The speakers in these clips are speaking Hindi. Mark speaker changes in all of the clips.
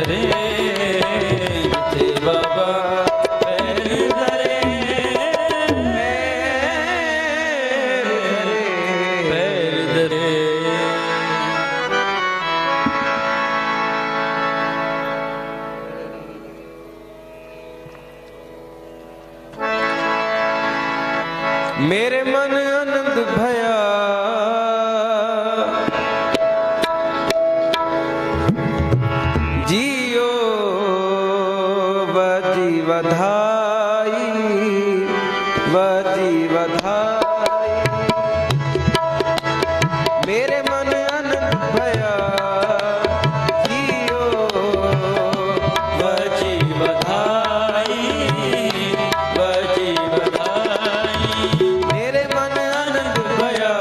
Speaker 1: धरे जिथे बाबा पैर धरे पैर धरे। मेरे मन आनंद भया जियो वजी वधाई वजी वधाई। मेरे मन आनंद भया जियो वजी वधाई वजी वधाई। मेरे मन आनंद भया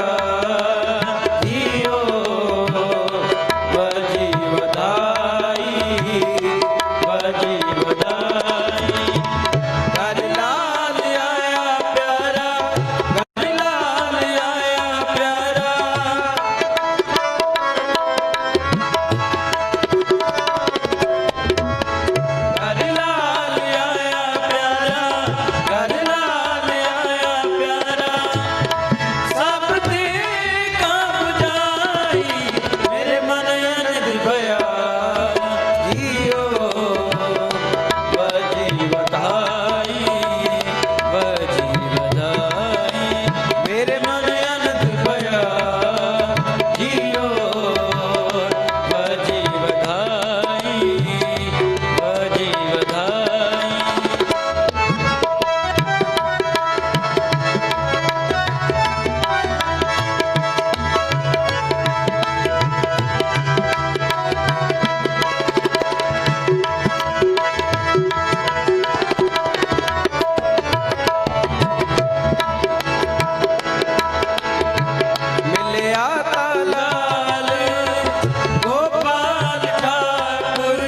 Speaker 1: जियो वजी वधाई वजी वधाई। घर लाल आया प्यारा घर लाल आया प्यारा। घर लाल आया प्यारा घर लाल आया प्यारा। सब देखा बुझाई मेरे मन आनंद भया जियो वजी वधाई वजी वधाई। मेरे मन आनंद भया जियो वजी वधाई वजी वधाई। मिले आता लाल गोपाल ठाकुर।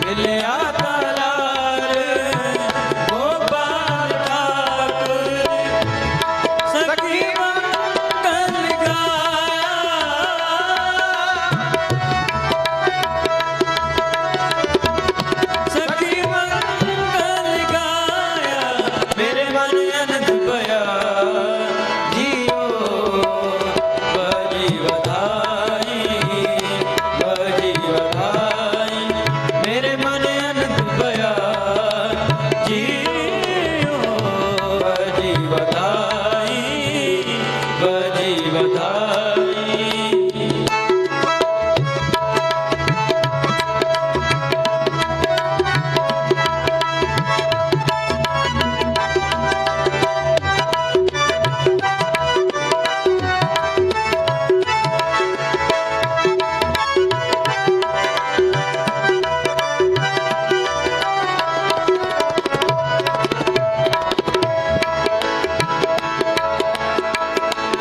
Speaker 1: मिले आता लाल गोपाल ठाकुर। सखी मंगल गाया सखी मंगल गाया। मेरे मन आनंद भया जियो वजी वधाई वजी वधाई। मेरे मन आनंद भया जियो वजी वधाई वजी वधाई।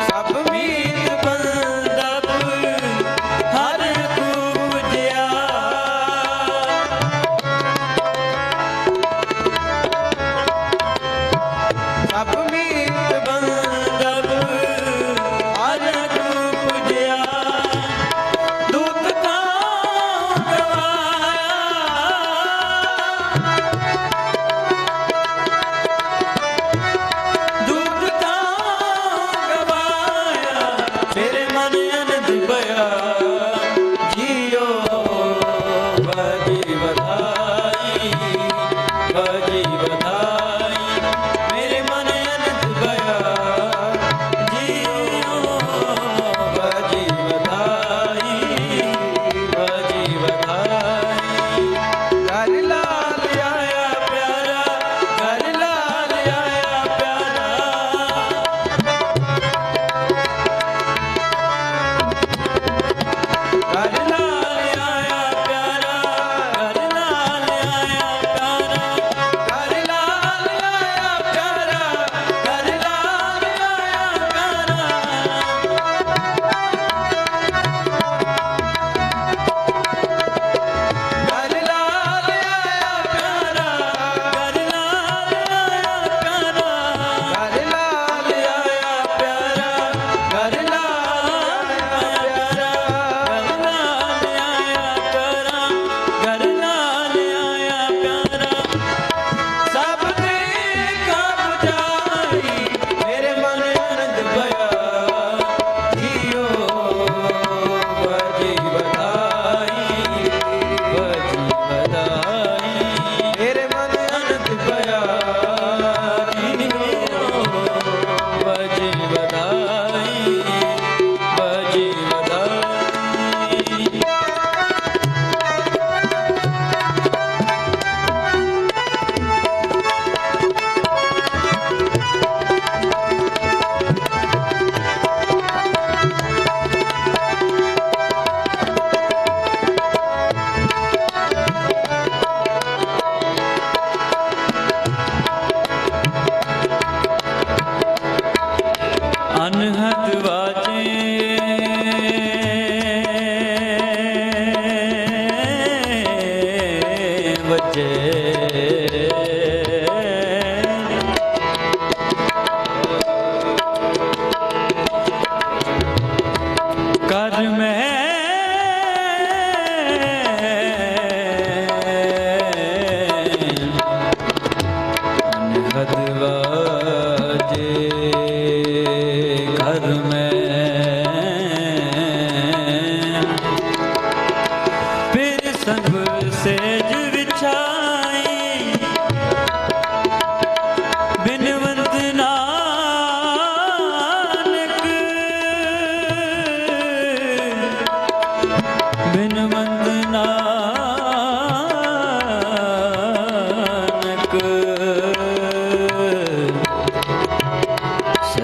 Speaker 1: सब मीत वाजे बजे कर में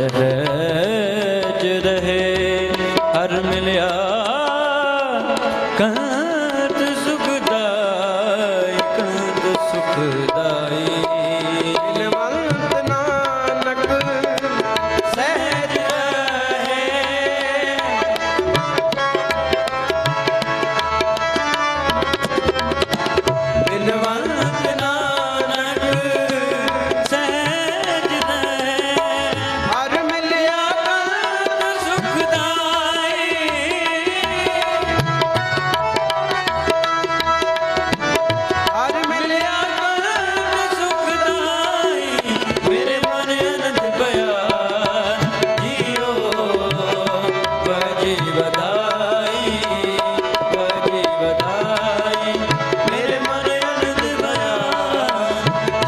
Speaker 1: सहज रहे हर मिलिया कंत सुखदाई कंत सुखदाई
Speaker 2: बिनवंत नानक
Speaker 1: सहज रहे बिनवंत नानक सहज रहे
Speaker 2: हर मिलिया हर मिलिया
Speaker 1: मेरे मन आनंद भया जियो बजी बधाई मेरे मन आनंद भया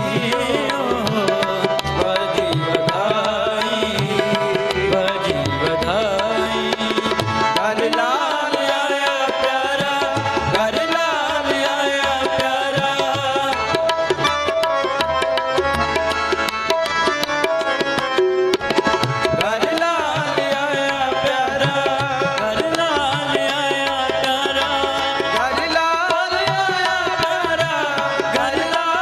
Speaker 1: जियो बजी बधाई
Speaker 2: हर लाल
Speaker 1: आया प्यारा घर लाल आया प्यारा घर लाल आया प्यारा घर लाल आया प्यारा
Speaker 2: हर लाल
Speaker 1: प्यारा घर लाल आया प्यारा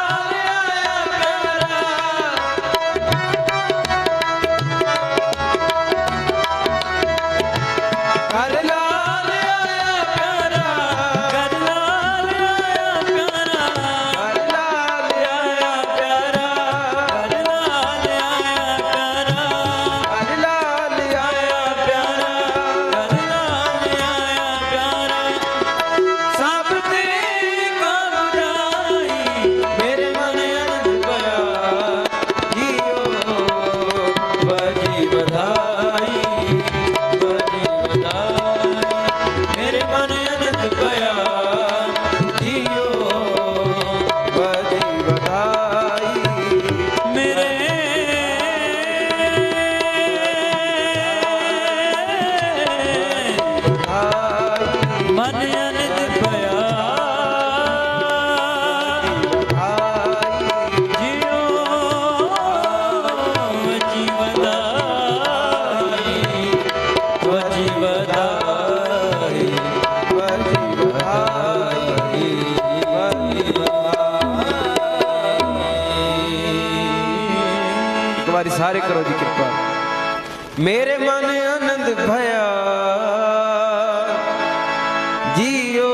Speaker 2: हर लाल
Speaker 1: प्यारा घर लाल आया प्यारा
Speaker 2: हर लाल
Speaker 1: आया प्यारा घर लाल आया प्यारा
Speaker 2: हर लाल
Speaker 1: आया प्यारा घर लाल आया प्यारा सब ते काम जाई मेरे मन आनंद भया जियो बजी बधाई मेरे मन आनंद भया जियो
Speaker 2: बजी बधाई
Speaker 1: मेरे
Speaker 2: बधाई
Speaker 1: मन आनंद भया
Speaker 2: बधाई
Speaker 1: जियो बजी बधाई
Speaker 2: एक बारी सारे करो जी कृपा मेरे मन आनंद भया जियो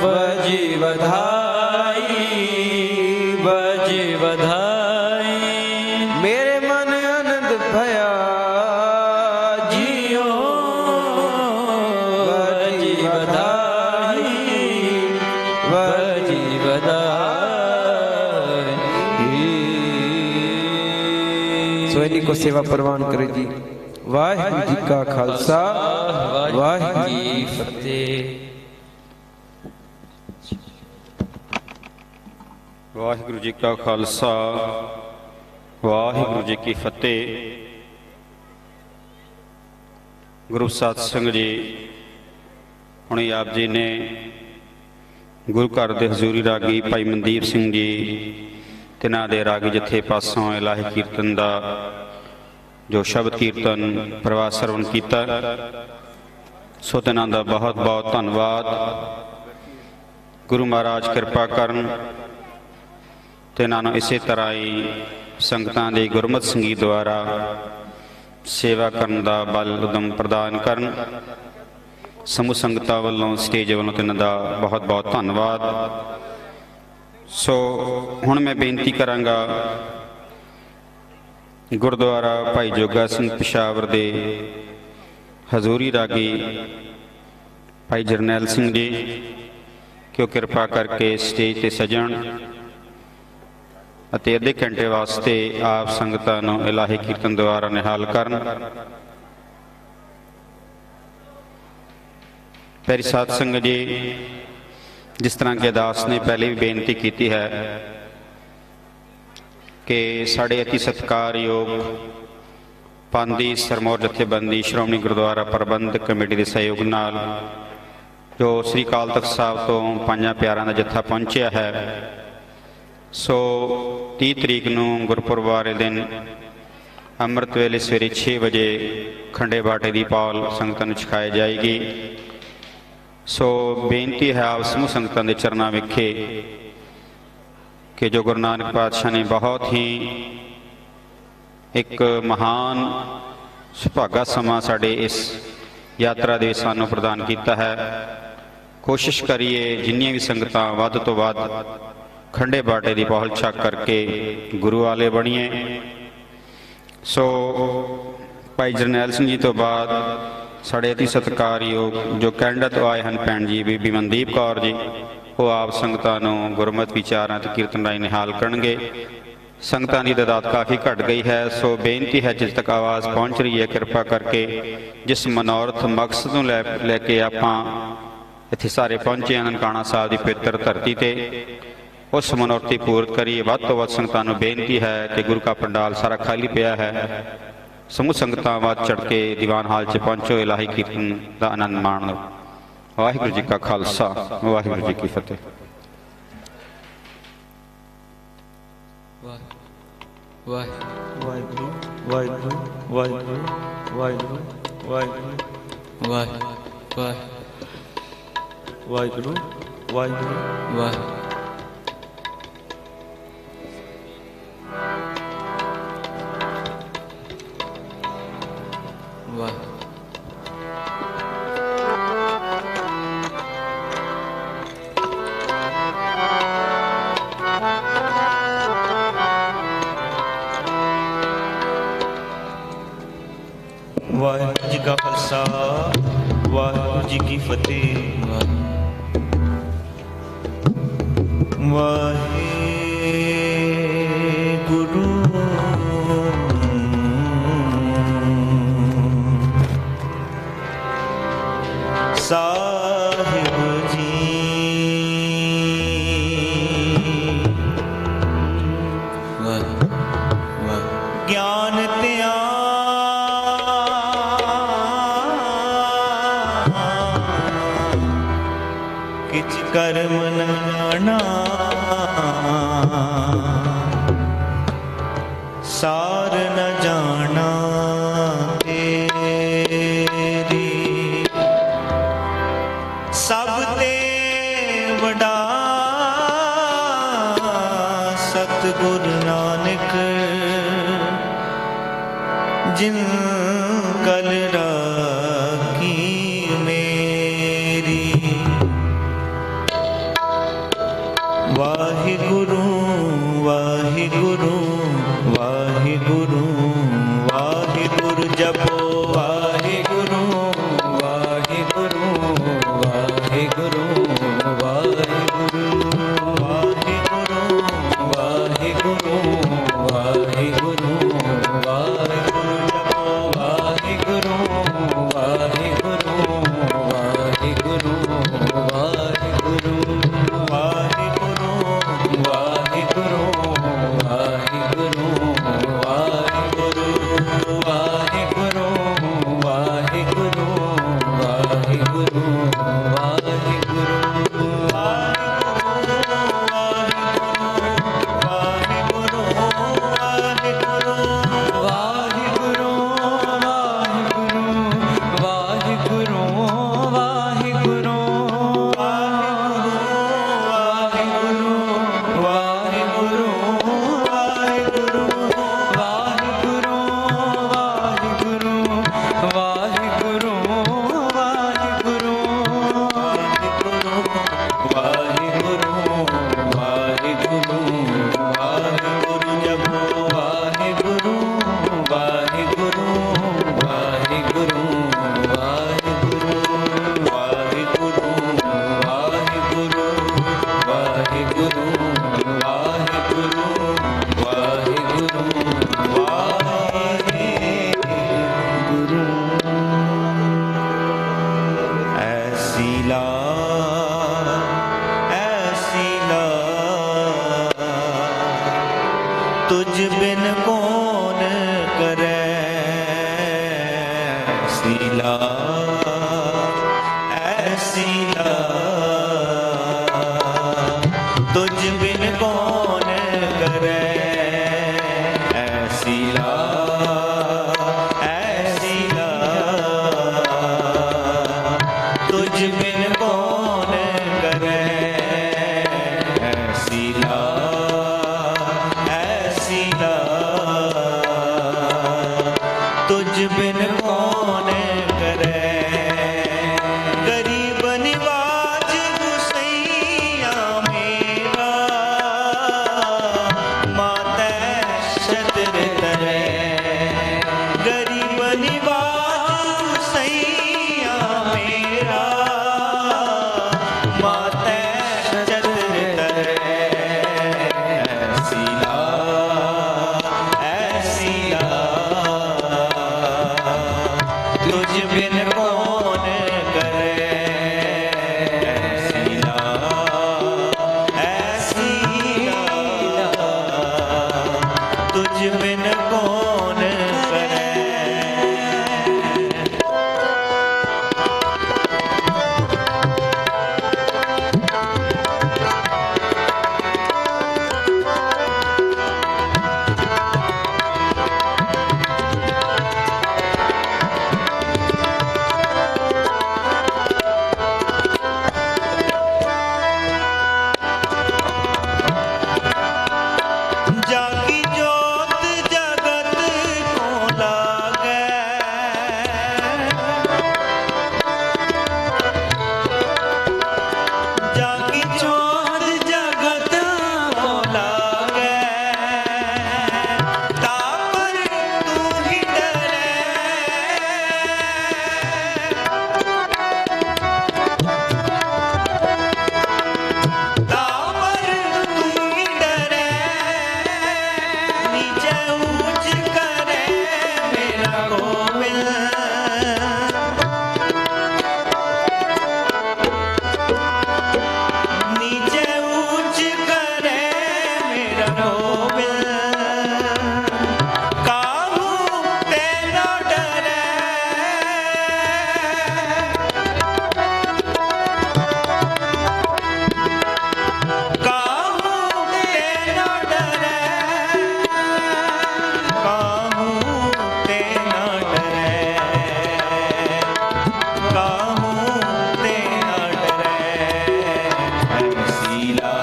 Speaker 1: बजी बधाई
Speaker 2: मेरे मन आनंद भया
Speaker 1: जियो बजी बधाई
Speaker 2: सोनी को सेवा प्रवान करे जी वाहिगुरु जी का खालसा वाहिगुरु जी की
Speaker 1: फतेह।
Speaker 3: वाहिगुरु जी का खालसा वाहिगुरु जी की फतेह। गुरु सत्संग जी हुणे आप जी ने गुरु घर के हजूरी रागी भाई मनदीप सिंह जी तिन्हां दे रागी जथे पासों इलाही कीर्तन का जो शब्द कीर्तन प्रवाह सरवण किया सो तिन्हां दा बहुत बहुत धन्यवाद। गुरु महाराज कृपा करन ते इन्हां नूं इसे तरह ही संगतां दे गुरमत संगीत द्वारा ਸੇਵਾ ਕਰਨ ਦਾ ਬਲ ਉਦਮ ਪ੍ਰਦਾਨ ਕਰਨ। ਸਮੂਹ ਸੰਗਤਾਂ ਵੱਲੋਂ ਸਟੇਜ ਵੱਲੋਂ ਤਿੰਨਾਂ ਦਾ ਬਹੁਤ ਬਹੁਤ ਧੰਨਵਾਦ। ਸੋ ਹੁਣ ਮੈਂ ਬੇਨਤੀ ਕਰਾਂਗਾ ਗੁਰਦੁਆਰਾ ਭਾਈ ਜੋਗਾ ਸਿੰਘ ਪੇਸ਼ਾਵਰ ਦੇ ਹਜ਼ੂਰੀ ਰਾਗੀ ਭਾਈ ਜਰਨੈਲ ਸਿੰਘ ਜੀ ਕਿ ਉਹ ਕਿਰਪਾ ਕਰਕੇ ਸਟੇਜ ਤੇ ਸਜਣ ਅਤੇ ਅੱਧੇ ਘੰਟੇ ਵਾਸਤੇ ਆਪ ਸੰਗਤਾਂ ਨੂੰ ਇਲਾਹੀ ਕੀਰਤਨ ਦੁਆਰਾ ਨਿਹਾਲ ਕਰਨ। ਪਿਆਰੀ ਸਾਧ ਸੰਗਤ ਜੀ, ਜਿਸ ਤਰ੍ਹਾਂ ਕਿ ਅਰਦਾਸ ਨੇ ਪਹਿਲੇ ਵੀ ਬੇਨਤੀ ਕੀਤੀ ਹੈ ਕਿ ਸਾਡੇ ਅਤੀ ਸਤਿਕਾਰਯੋਗ ਪਾਂਦੀ ਸਰਮੌਰ ਜਥੇਬੰਦੀ ਸ਼੍ਰੋਮਣੀ ਗੁਰਦੁਆਰਾ ਪ੍ਰਬੰਧਕ ਕਮੇਟੀ ਦੇ ਸਹਿਯੋਗ ਨਾਲ ਜੋ ਸ੍ਰੀ ਅਕਾਲ ਤਖ਼ਤ ਸਾਹਿਬ ਤੋਂ ਪੰਜਾਂ ਪਿਆਰਿਆਂ ਦਾ ਜੱਥਾ ਪਹੁੰਚਿਆ ਹੈ, ਸੋ 30 ਤਰੀਕ ਨੂੰ ਗੁਰਪੁਰਬ ਵਾਲੇ ਦਿਨ ਅੰਮ੍ਰਿਤ ਵੇਲੇ ਸਵੇਰੇ 6 ਵਜੇ ਖੰਡੇ ਬਾਟੇ ਦੀ ਪੌਲ ਸੰਗਤਾਂ ਨੂੰ ਛਕਾਈ ਜਾਏਗੀ। ਸੋ ਬੇਨਤੀ ਹੈ ਆਪ ਸਮੂਹ ਸੰਗਤਾਂ ਦੇ ਚਰਨਾਂ ਵਿਖੇ ਕਿ ਜੋ ਗੁਰੂ ਨਾਨਕ ਪਾਤਸ਼ਾਹ ਨੇ ਬਹੁਤ ਹੀ ਇੱਕ ਮਹਾਨ ਸੁਭਾਗਾ ਸਮਾਂ ਸਾਡੇ ਇਸ ਯਾਤਰਾ ਦੇ ਸਾਨੂੰ ਪ੍ਰਦਾਨ ਕੀਤਾ ਹੈ, ਕੋਸ਼ਿਸ਼ ਕਰੀਏ ਜਿੰਨੀਆਂ ਵੀ ਸੰਗਤਾਂ ਵੱਧ ਤੋਂ ਵੱਧ ਖੰਡੇ ਬਾਟੇ ਦੀ ਪਹੁਲ ਛਕ ਕਰਕੇ ਗੁਰੂ ਵਾਲੇ ਬਣੀਏ। ਸੋ ਭਾਈ ਜਰਨੈਲ ਸਿੰਘ ਜੀ ਤੋਂ ਬਾਅਦ ਸਾਡੇ ਅਤੀ ਸਤਿਕਾਰਯੋਗ ਜੋ ਕੈਨੇਡਾ ਤੋਂ ਆਏ ਹਨ ਭੈਣ ਜੀ ਬੀਬੀ ਮਨਦੀਪ ਕੌਰ ਜੀ, ਉਹ ਆਪ ਸੰਗਤਾਂ ਨੂੰ ਗੁਰਮਤਿ ਵਿਚਾਰਾਂ ਅਤੇ ਕੀਰਤਨ ਰਾਹੀਂ ਨਿਹਾਲ ਕਰਨਗੇ। ਸੰਗਤਾਂ ਦੀ ਤਾਦਾਦ ਕਾਫੀ ਘਟ ਗਈ ਹੈ, ਸੋ ਬੇਨਤੀ ਹੈ ਜਿਸ ਤੱਕ ਆਵਾਜ਼ ਪਹੁੰਚ ਰਹੀ ਹੈ ਕਿਰਪਾ ਕਰਕੇ ਜਿਸ ਮਨੋਰਥ ਮਕਸਦ ਨੂੰ ਲੈ ਕੇ ਆਪਾਂ ਇੱਥੇ ਸਾਰੇ ਪਹੁੰਚੇ ਹਨ ਨਨਕਾਣਾ ਸਾਹਿਬ ਦੀ ਪਵਿੱਤਰ ਧਰਤੀ ਤੇ, ਉਸ ਮਨੋਰਥੀ ਪੂਰਤ ਕਰੀਏ। ਵੱਧ ਤੋਂ ਵੱਧ ਸੰਗਤਾਂ ਨੂੰ ਬੇਨਤੀ ਹੈ ਕਿ ਗੁਰੂ ਕਾ ਪੰਡਾਲ ਸਾਰਾ ਖਾਲੀ ਪਿਆ ਹੈ, ਸਮੂਹ ਸੰਗਤਾਂ ਵੱਧ ਚੜ੍ਹ ਕੇ ਦੀਵਾਨ ਹਾਲ 'ਚ ਪਹੁੰਚੋ, ਇਲਾਹੀ ਕੀਰਤਨ ਦਾ ਆਨੰਦ ਮਾਣੋ। ਵਾਹਿਗੁਰੂ ਜੀ ਕਾ ਖਾਲਸਾ, ਵਾਹਿਗੁਰੂ ਜੀ ਕੀ ਫਤਿਹ।
Speaker 1: ਵਾਹਿਗੁਰੂ
Speaker 2: ਵਾਹਿਗੁਰੂ ਵਾਹਿਗੁਰੂ ਵਾਹਿਗੁਰੂ ਵਾਹਿਗੁਰੂ ਵਾਹਿਗੁਰੂ
Speaker 1: ਵਾਹਿਗੁਰੂ
Speaker 2: ਵਾਹਿਗੁਰੂ ਵਾਹਿਗੁਰੂ
Speaker 1: ਵਾਹਿਗੁਰੂ
Speaker 2: ਵਾਹਿਗੁਰੂ ਜੀ ਕਾ ਖਾਲਸਾ, ਵਾਹਿਗੁਰੂ ਜੀ ਕੀ ਫਤਿਹ। ਵਾਹਿਗੁਰੂ ਸਾਹਿਬ ਜੀ, ਗਿਆਨ ਧਿਆਨ ਕਿਛ ਕਰਮ ਨ ਜਾਣਾ, ਸਾਰ ਨ ਜਾਣਾ ਤੇਰੀ, ਸਭ ਤੇ ਵਡਾ ਸਤਿਗੁਰ ਨਾਨਕ ਜਿਨ ਕਲ ਰਾਖੀ ਮੇਰੀ। ਵਾਹਿਗੁਰੂ ਵਾਹਿਗੁਰੂ ਵਾਹਿਗੁਰੂ ਵਾਹਿਗੁਰੂ ਜਪੋ, ਵਾਹਿਗੁਰੂ ਵਾਹਿਗੁਰੂ ਵਾਹਿਗੁਰੂ ਵਾਹਿਗੁਰੂ ਵਾਹਿਗੁਰੂ ਵਾਹਿਗੁਰੂ ਵਾਹਿਗੁਰੂ ਵਾਹਿਗੁਰੂ ਜਪੋ, ਵਾਹਿਗੁਰੂ ਵਾਹਿਗੁਰੂ ਵਾਹਿਗੁਰੂ ਵਾਹਿਗੁਰੂ ਵਾਹਿਗੁਰੂ ਵਾਹਿਗੁਰੂ ਵਾਹਿਗੁਰੂ ਵਾਹਿਗੁਰੂ ਵਾਹਿਗੁਰੂ ਵਾਹਿਗੁਰੂ ਵਾਹਿਗੁਰੂ
Speaker 4: ला ऐसी ला तुझ बिन कौन करे ऐसी ला तुझ बिन कौन करे ऐसी ला तुझ बिन कौन करे गरीब निवाज गुसैया मेरा माता छत्र तरे गरीब निवाज गुसैया मेरा माता छत्र तरे ऐसी ला तुझ बिन कौन करे ऐसी ला तुझ बिन कौन करे जाकी जोत जगत को लागे जाकी जोत जगत को लागे तापर तू ही डरे तापर तू ही डरे नीचे ऊंच करे मेरा गोविंद नीचे ऊंच करे मेरा गोविंद काहू तेरा डरे काहू तेरा डरे काहू तेरा डरे काहू तेरा डरे ऐसी ला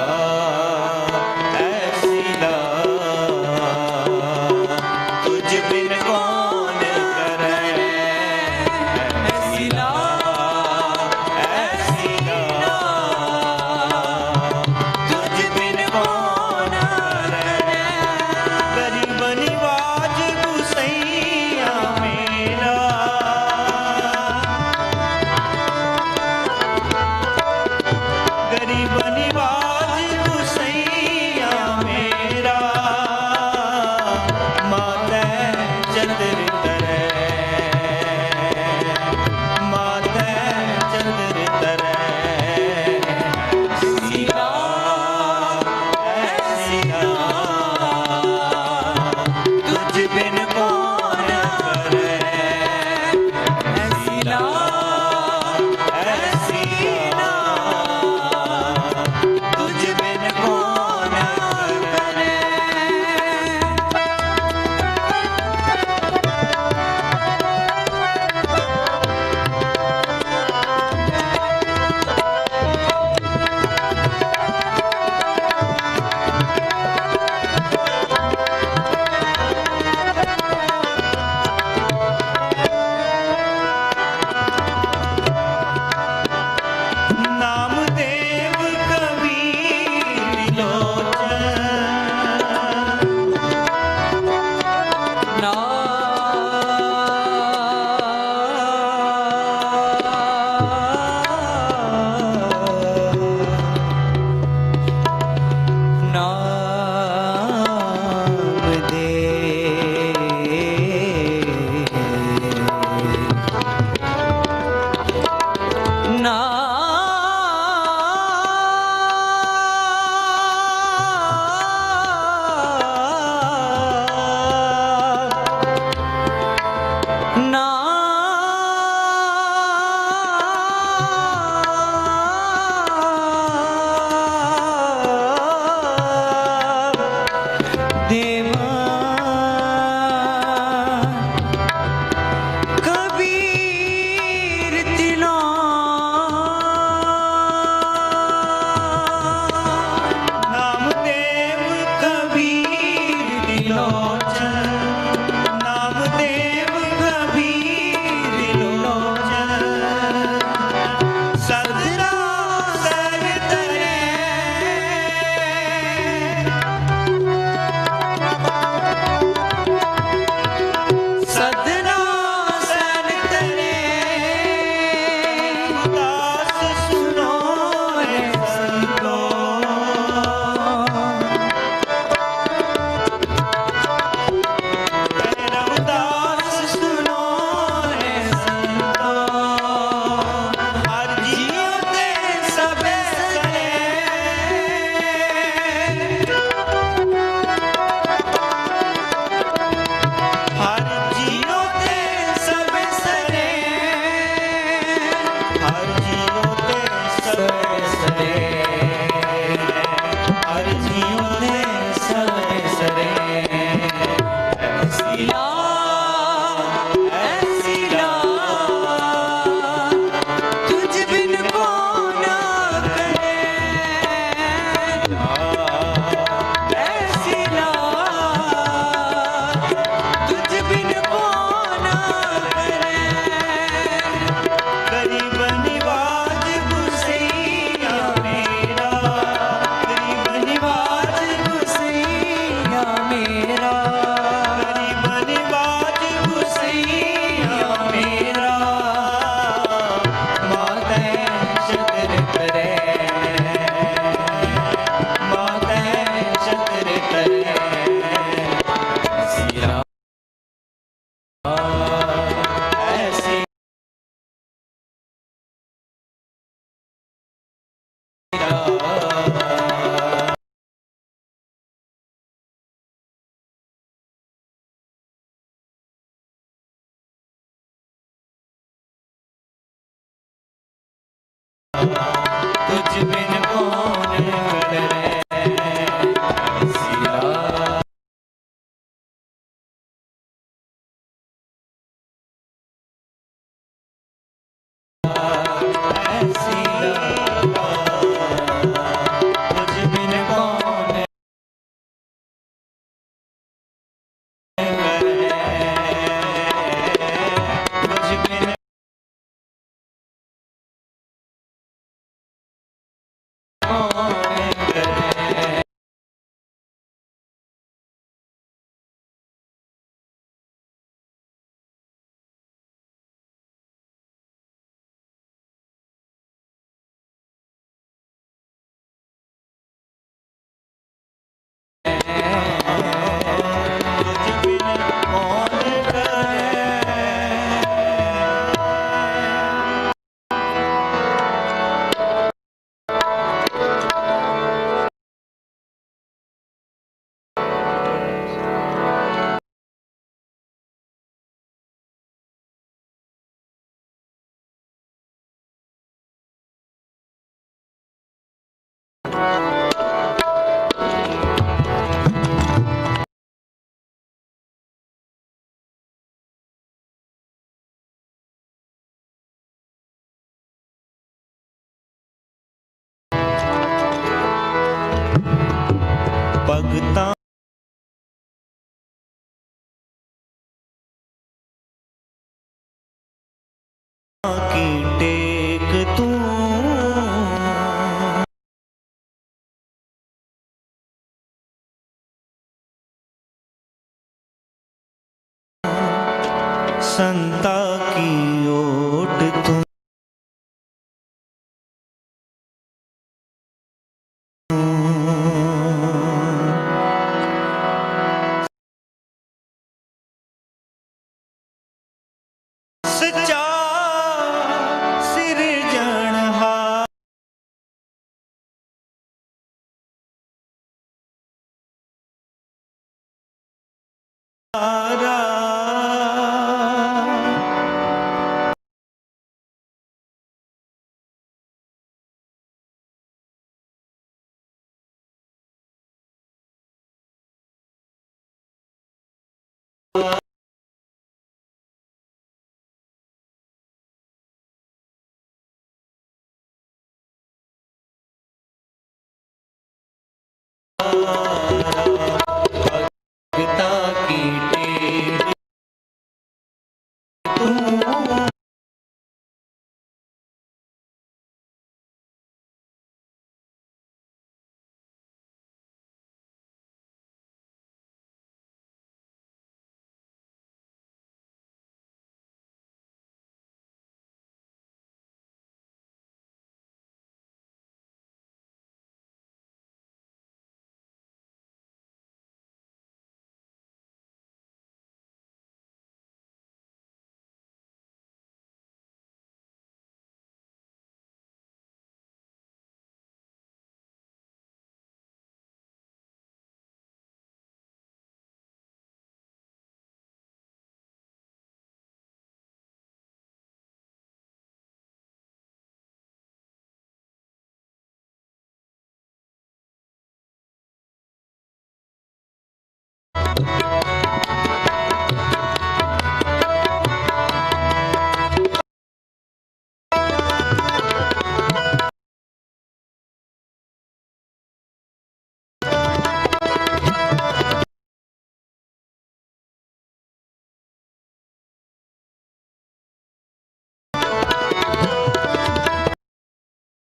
Speaker 4: तुझ बिन कौन करे ऐसी ला तुझ बिन कौन करे गरीब निवाज गुसैया मेरा गरीब निवाज गुसैया मेरा माता छत्र तरे माता तुझ बिन कौन करे सिया। भगतां की टेक तू संता की ओट तू सच्चा सिरजनहार भगता की टेक तू